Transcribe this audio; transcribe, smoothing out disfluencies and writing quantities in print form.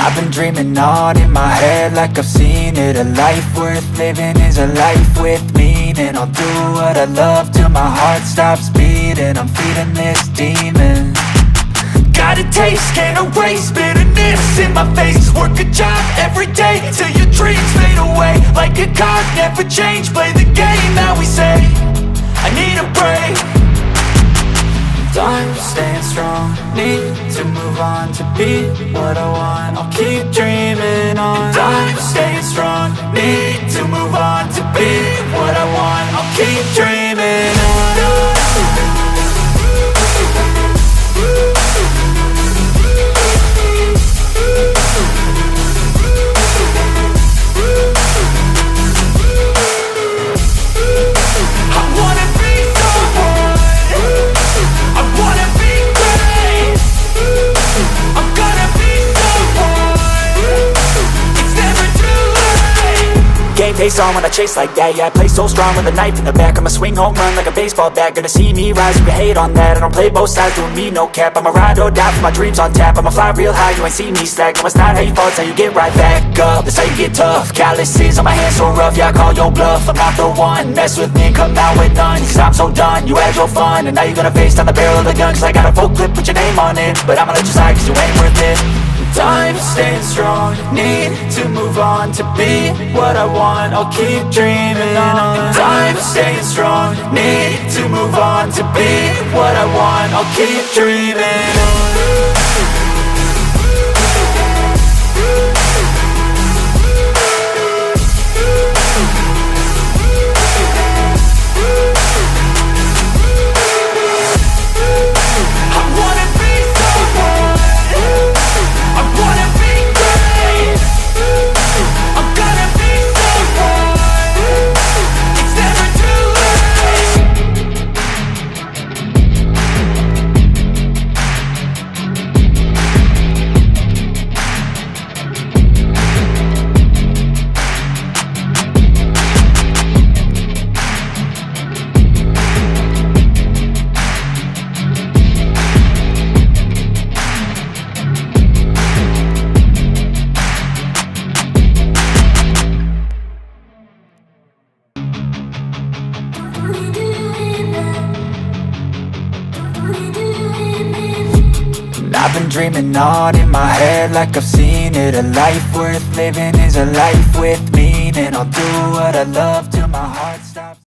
I've been dreaming on in my head like I've seen it. A life worth living is a life with meaning. I'll do what I love till my heart stops beating. I'm feeding this demon. Got a taste, can't erase bitterness in my face. Work a job every day till your dreams fade away. Like a card, never change, play the game that we say. I need a break. I'm staying strong, need to move on to be what I want. I'll keep dreaming on. I'm staying strong, need to move on to be what I want. I'll keep dreaming on. Game face on when I chase like that. Yeah, I play so strong with a knife in the back. I'ma swing home run like a baseball bat. Gonna see me rise if you hate on that. I don't play both sides, doing me no cap. I'ma ride or die for my dreams on tap. I'ma fly real high, you ain't see me slack. No, it's not how you fall, it's how you get right back up. That's how you get tough. Calluses on my hands so rough, yeah, I call your bluff. I'm not the one, mess with me and come out with none. Cause I'm so done, you had your fun. And now you're gonna face down the barrel of the gun. Cause I got a full clip, put your name on it. But I'ma let you slide cause you ain't worth it. I'm staying strong, need to move on to be what I want. I'll keep dreaming on. I'm staying strong, need to move on to be what I want. I'll keep dreaming on. I've been dreaming on in my head like I've seen it. A life worth living is a life with meaning. I'll do what I love till my heart stops